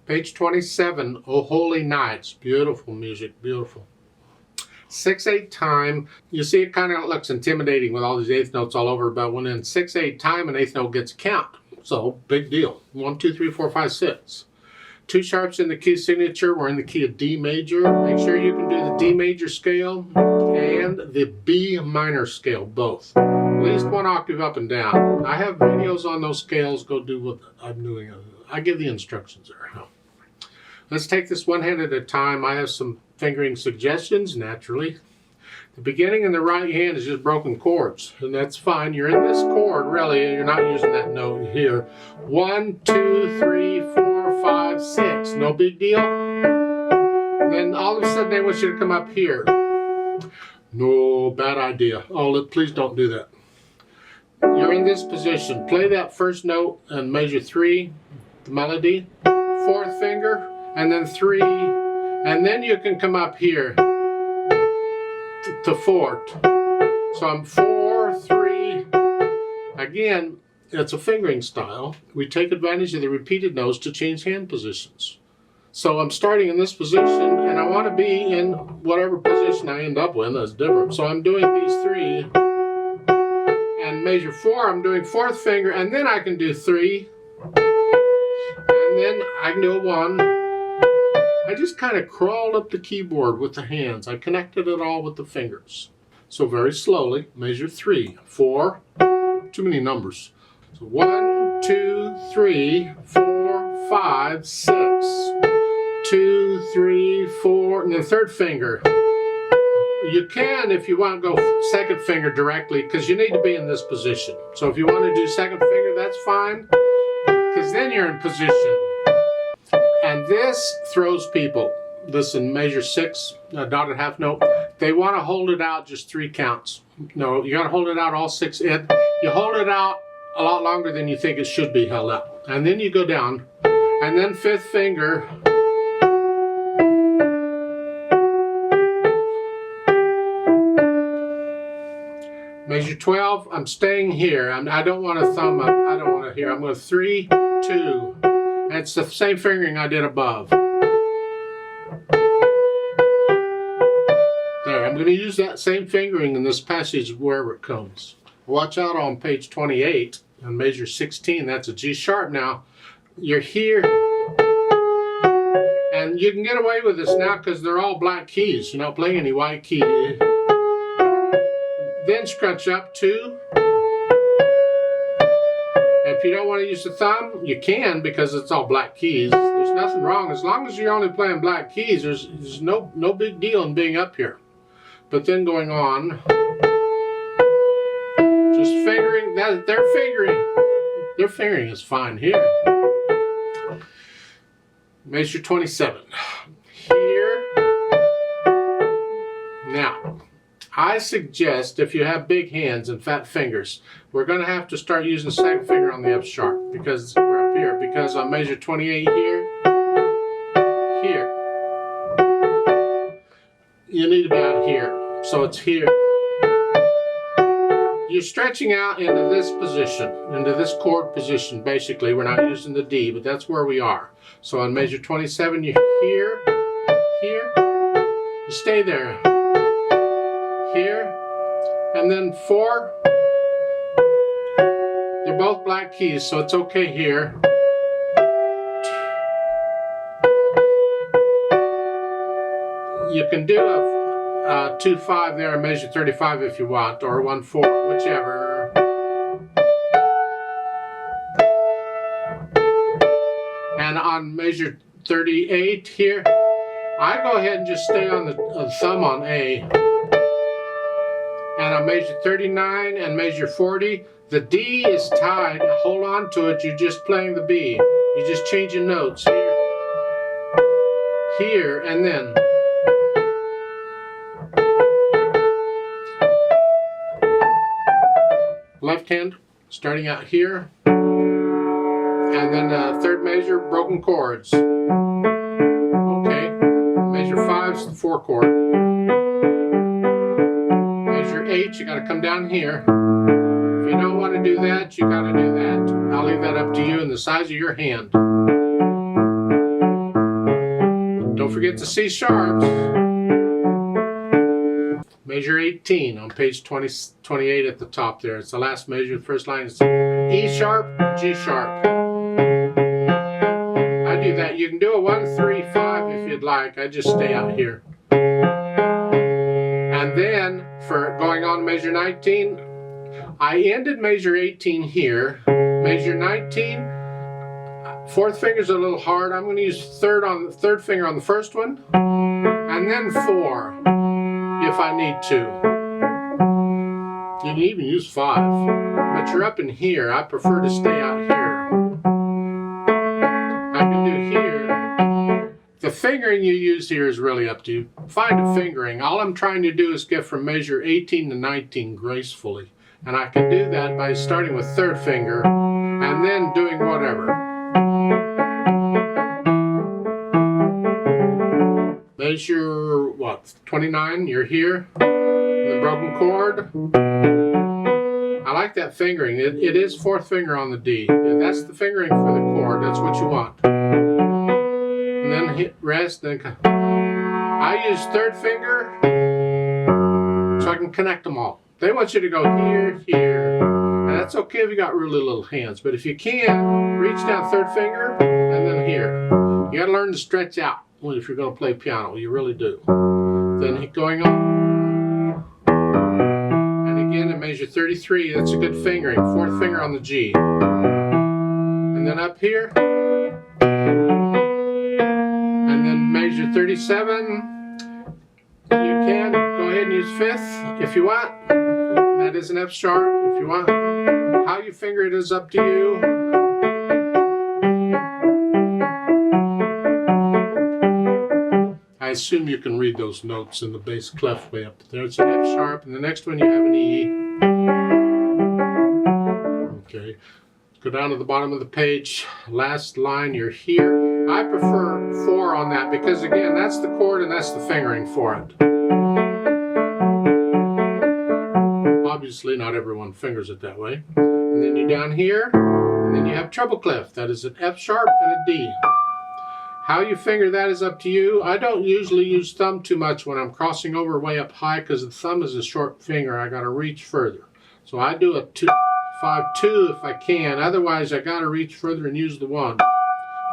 Page 27, Oh Holy Nights. Beautiful music, beautiful. 6/8 time. You see, it kind of looks intimidating with all these eighth notes all over, but when in 6/8 time, an eighth note gets a count. So, big deal. 1, 2, 3, 4, 5, 6. 2 sharps in the key signature. We're in the key of D major. Make sure you can do the D major scale and the B minor scale, both. At least 1 octave up and down. I have videos on those scales. Go do what I'm doing. I give the instructions there. Let's take this one hand at a time. I have some fingering suggestions, naturally. The beginning in the right hand is just broken chords, and that's fine. You're in this chord, really, and you're not using that note here. 1, 2, 3, 4, 5, 6. No big deal. And then all of a sudden they want you to come up here. No, bad idea. Oh, please don't do that. You're in this position. Play that first note and measure 3, the melody. 4th finger, and then 3, and then you can come up here to 4th. So I'm 4, 3. Again, it's a fingering style. We take advantage of the repeated notes to change hand positions. So I'm starting in this position, and I want to be in whatever position I end up with. That's different. So I'm doing these 3, and measure 4. I'm doing 4th finger, and then I can do 3, and then I can do a 1. I just kind of crawled up the keyboard with the hands. I connected it all with the fingers. So very slowly, measure 3, 4, too many numbers. So 1, 2, 3, 4, 5, 6, 2, 3, 4, and the 3rd finger. You can, if you want, go 2nd finger directly, because you need to be in this position. So if you want to do 2nd finger, that's fine, because then you're in position. And this throws people. Listen, measure 6, a dotted half note. They want to hold it out just 3 counts. No, you got to hold it out all 6. You hold it out a lot longer than you think it should be held out. And then you go down. And then 5th finger. Measure 12. I'm staying here. I don't want to thumb up. I don't want to hear. I'm going 3, 2. And it's the same fingering I did above. There, I'm going to use that same fingering in this passage wherever it comes. Watch out on page 28 and measure 16. That's a G sharp now. You're here. And you can get away with this now because they're all black keys. You're not playing any white key. Then scrunch up 2. If you don't want to use the thumb, you can, because it's all black keys. There's nothing wrong. As long as you're only playing black keys, there's no big deal in being up here. But then going on, just fingering, their fingering is fine here. Measure 27. Here. Now, I suggest if you have big hands and fat fingers, we're going to have to start using the 2nd finger on the F sharp, because we're up here, because on measure 28 here, you need to be out here. So it's here. You're stretching out into this position, into this chord position, basically. We're not using the D, but that's where we are. So on measure 27, you're here, you stay there. Here, and then 4. They're both black keys, so it's okay here. You can do a 2, 5 there and measure 35 if you want, or 1, 4, whichever. And on measure 38 here, I go ahead and just stay on the thumb on A. And on measure 39 and measure 40, the D is tied. Hold on to it. You're just playing the B. You're just changing notes here, here, and then. Left hand, starting out here. And then 3rd measure, broken chords. Okay, measure 5's the 4 chord. Measure 8, you got to come down here. If you don't want to do that, you got to do that. I'll leave that up to you and the size of your hand. Don't forget the C sharps. Measure 18 on page 28 at the top there. It's the last measure. The first line is E sharp, G sharp. I do that. You can do a 1, 3, 5 if you'd like. I just stay out here. And then for going on measure 19, I ended measure 18 here. Measure 19, fourth finger's a little hard. I'm going to use third finger on the first one, and then 4 if I need to. You can even use 5, but you're up in here. I prefer to stay out here. I can do here. The fingering you use here is really up to you. Find a fingering. All I'm trying to do is get from measure 18 to 19 gracefully. And I can do that by starting with third finger and then doing whatever. Measure, what, 29, you're here, the broken chord. I like that fingering. It is fourth finger on the D. That's the fingering for the chord. That's what you want. And then hit rest, then I use third finger so I can connect them all. They want you to go here, here, and that's okay if you got really little hands, but if you can, reach down third finger and then here. You gotta learn to stretch out if you're gonna play piano, you really do. Then going on, and again in measure 33, that's a good fingering, fourth finger on the G. And then up here, and then measure 37, you can go ahead and use fifth if you want. That is an F sharp if you want. How you finger it is up to you. I assume you can read those notes in the bass clef way up there. It's an F sharp, and the next one you have an E. Okay, go down to the bottom of the page. Last line, you're here. I prefer 4 on that because again, that's the chord and that's the fingering for it. Obviously, not everyone fingers it that way. And then you're down here, and then you have treble clef. That is an F sharp and a D. How you finger that is up to you. I don't usually use thumb too much when I'm crossing over way up high because the thumb is a short finger. I got to reach further. So I do a 5-2 if I can. Otherwise, I got to reach further and use the 1.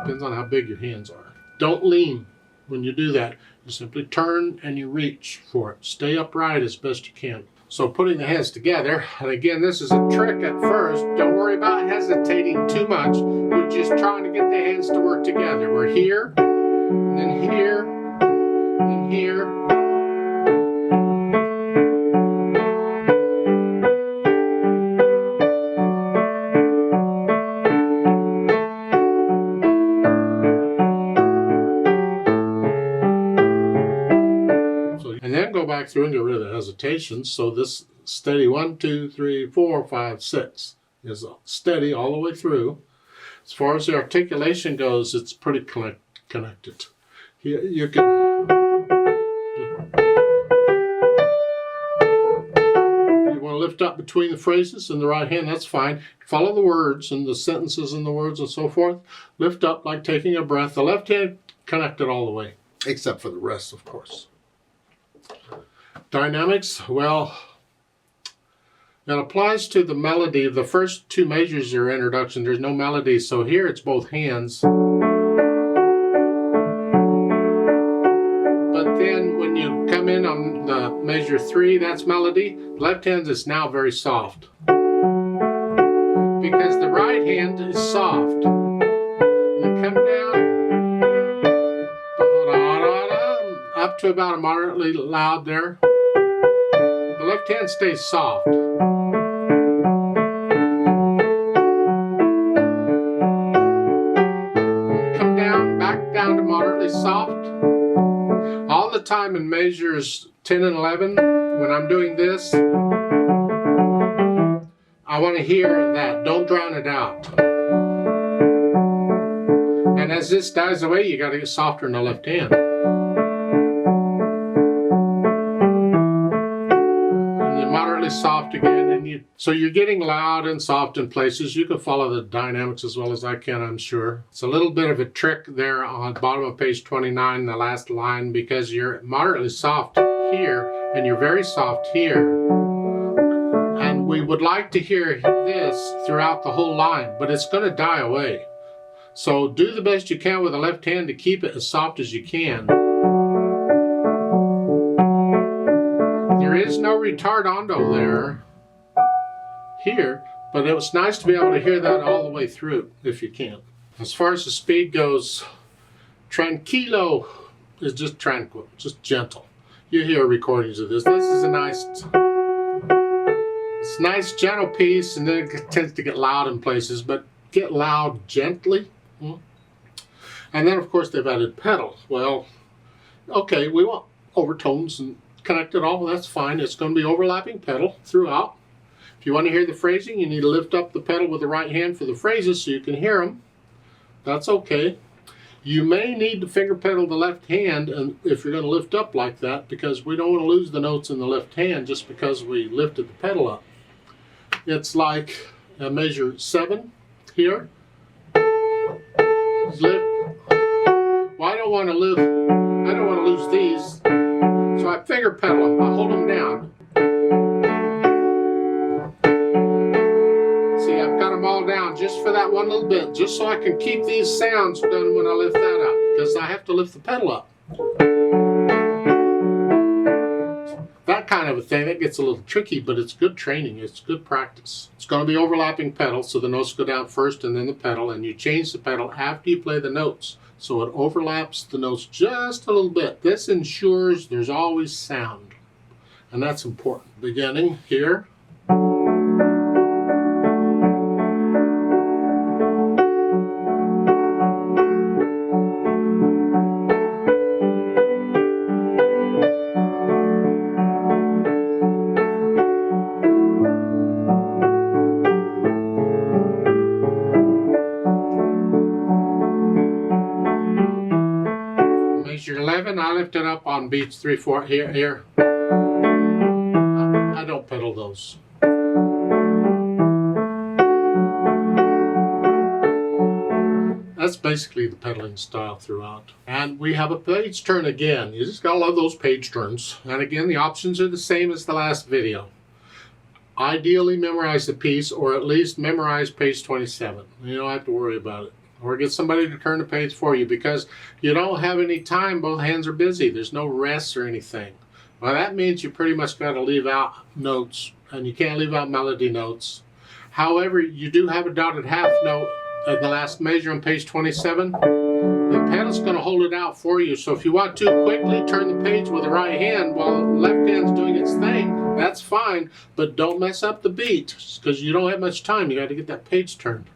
Depends on how big your hands are. Don't lean when you do that. You simply turn and you reach for it. Stay upright as best you can. So putting the hands together, and again, this is a trick at first. Don't worry about hesitating too much. We're just trying to get the hands to work together. We're here, and then here, and here. And then go back through and get rid of the hesitation. So this steady 1, 2, 3, 4, 5, 6 is steady all the way through. As far as the articulation goes, it's pretty connected. You can want to lift up between the phrases in the right hand, that's fine. Follow the words and the sentences and the words and so forth. Lift up like taking a breath. The left hand connected all the way, except for the rest, of course. Dynamics, well, it applies to the melody. The first 2 measures are introduction. There's no melody, so here it's both hands. But then when you come in on the measure 3, that's melody. Left hand is now very soft. Because the right hand is soft. You come down up to about a moderately loud there. The left hand stays soft. Come down, back down to moderately soft. All the time in measures 10 and 11, when I'm doing this, I want to hear that. Don't drown it out. And as this dies away, you got to get softer in the left hand. Soft again, and So you're getting loud and soft in places. You can follow the dynamics as well as I can, I'm sure. It's a little bit of a trick there on the bottom of page 29, the last line, because you're moderately soft here and you're very soft here. And we would like to hear this throughout the whole line, but it's going to die away. So do the best you can with the left hand to keep it as soft as you can. There is no retardando there, here, but it was nice to be able to hear that all the way through, if you can. As far as the speed goes, tranquilo is just tranquil, just gentle. You hear recordings of this. This is a nice, it's a nice gentle piece, and then it tends to get loud in places, but get loud gently. And then of course they've added pedal. Well, okay, we want overtones and connect it all, that's fine. It's going to be overlapping pedal throughout. If you want to hear the phrasing, you need to lift up the pedal with the right hand for the phrases so you can hear them. That's okay. You may need to finger pedal the left hand, and if you're going to lift up like that, because we don't want to lose the notes in the left hand just because we lifted the pedal up. It's like a measure 7 here. Lift. Well, I don't want to lose these, so I finger pedal them. I hold them down. See, I've got them all down just for that one little bit, just so I can keep these sounds done when I lift that up, because I have to lift the pedal up. That kind of a thing, that gets a little tricky, but it's good training, it's good practice. It's going to be overlapping pedal, so the notes go down first and then the pedal, and you change the pedal after you play the notes. So it overlaps the notes just a little bit. This ensures there's always sound, and that's important. Beginning here. Measure 11, I lift it up on beats 3, 4, here. I don't pedal those. That's basically the pedaling style throughout. And we have a page turn again. You just gotta love those page turns. And again, the options are the same as the last video. Ideally memorize the piece, or at least memorize page 27. You don't have to worry about it. Or get somebody to turn the page for you, because you don't have any time, both hands are busy. There's no rest or anything. Well, that means you pretty much got to leave out notes, and you can't leave out melody notes. However, you do have a dotted half note at the last measure on page 27. The pedal's going to hold it out for you, so if you want to quickly turn the page with the right hand while the left hand's doing its thing, that's fine, but don't mess up the beat, because you don't have much time. You got to get that page turned.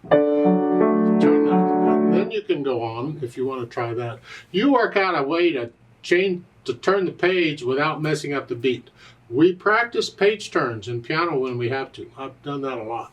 Turn that. Then you can go on if you want to try that. You work out a way to turn the page without messing up the beat. We practice page turns in piano when we have to. I've done that a lot.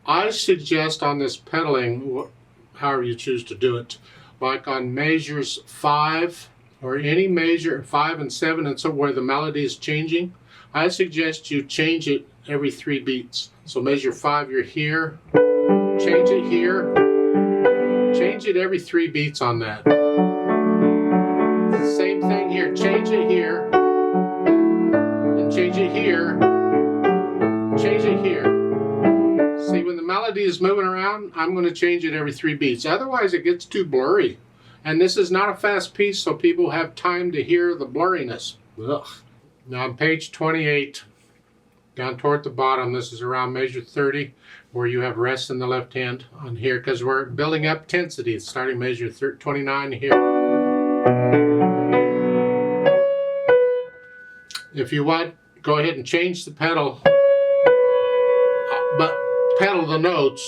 I suggest on this pedaling, however you choose to do it, like on measures 5 or any measure 5 and 7, and so where the melody is changing, I suggest you change it every 3 beats. So measure 5, you're here, change it here, change it every 3 beats on that. Same thing here, change it here, and change it here, change it here. See, when the melody is moving around, I'm going to change it every 3 beats. Otherwise, it gets too blurry. And this is not a fast piece, so people have time to hear the blurriness. Ugh. Now on page 28, down toward the bottom, this is around measure 30, where you have rest in the left hand on here, because we're building up tensity. It's starting measure 29 here. If you want, go ahead and change the pedal, but pedal the notes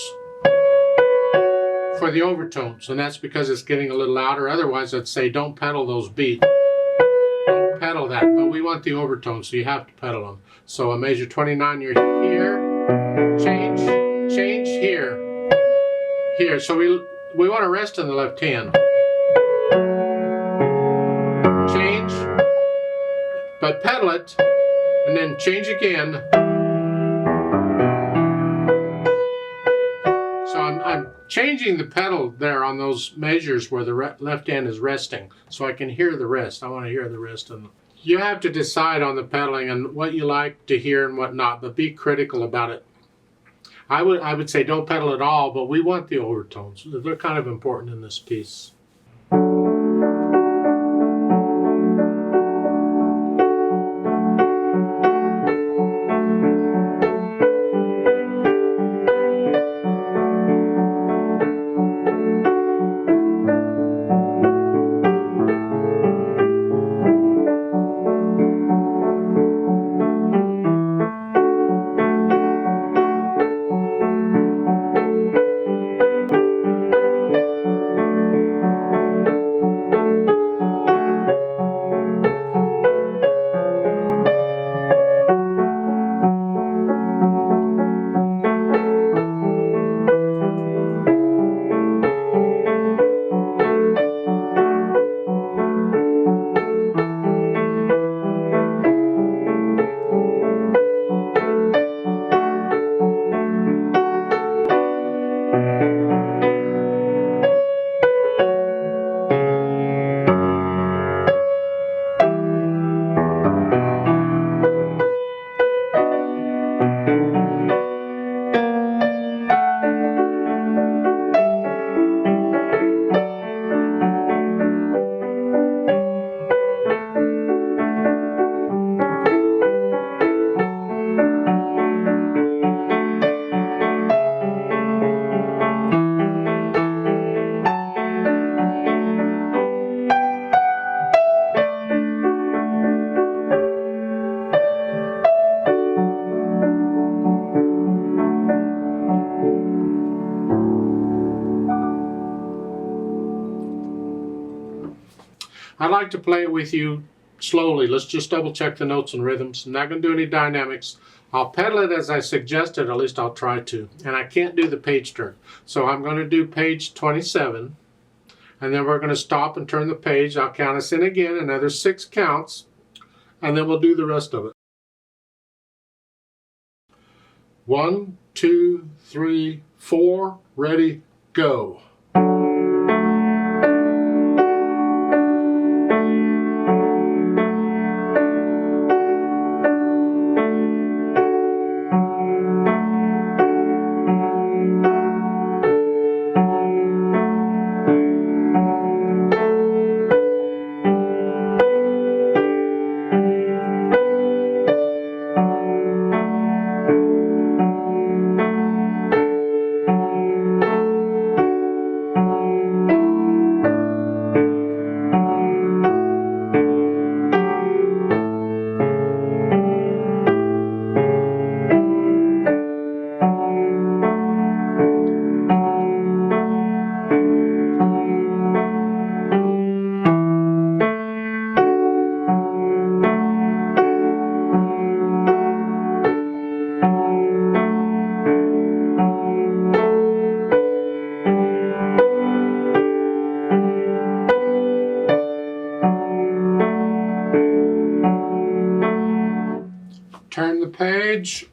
for the overtones, and that's because it's getting a little louder. Otherwise, I'd say don't pedal those beats. Don't pedal that, but we want the overtones, so you have to pedal them. So a major 29, you're here, change here, here. So we want to rest in the left hand. Change, but pedal it, and then change again. So I'm changing the pedal there on those measures where the left hand is resting, so I can hear the rest. I want to hear the rest. And you have to decide on the pedaling and what you like to hear and what not, but be critical about it. I would say don't pedal at all, but we want the overtones. They're kind of important in this piece. I like to play it with you slowly. Let's just double check the notes and rhythms. I'm not going to do any dynamics. I'll pedal it as I suggested, at least I'll try to. And I can't do the page turn. So I'm going to do page 27. And then we're going to stop and turn the page. I'll count us in again, another 6 counts. And then we'll do the rest of it. 1, 2, 3, 4, ready, go. Turn the page.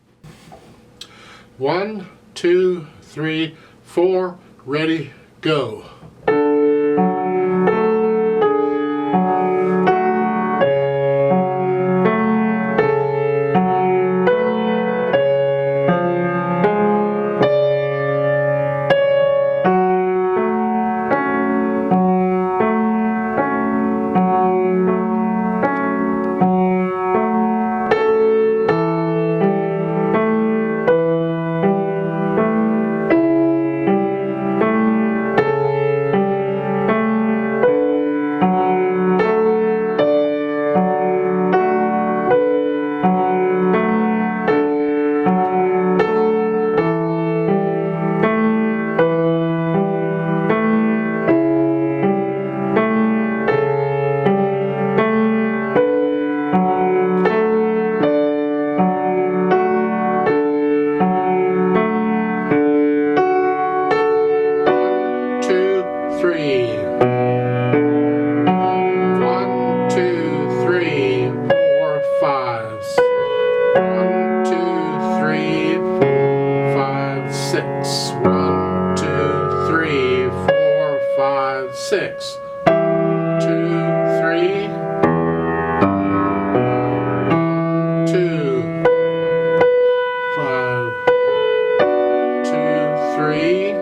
1, 2, 3, 4, ready, go. 6. 1, 2, 3, 4, 5, 6. 2, 3. 2, 5, 2, 3.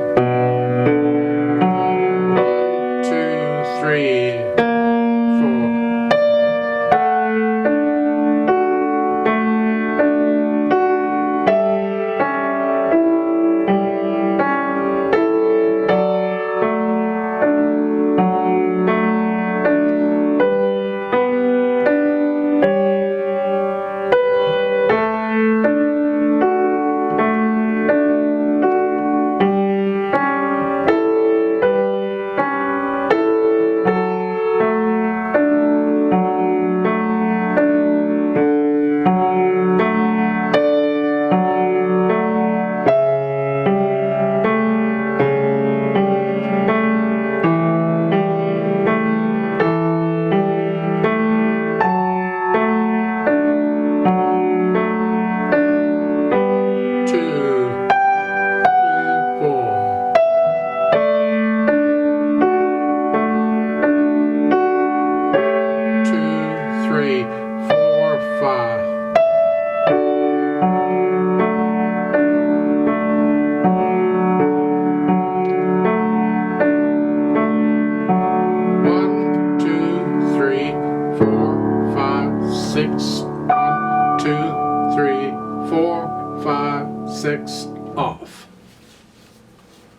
1, 2, 3, 4. Six, 1, 2, 3, 4, 5, 6, off.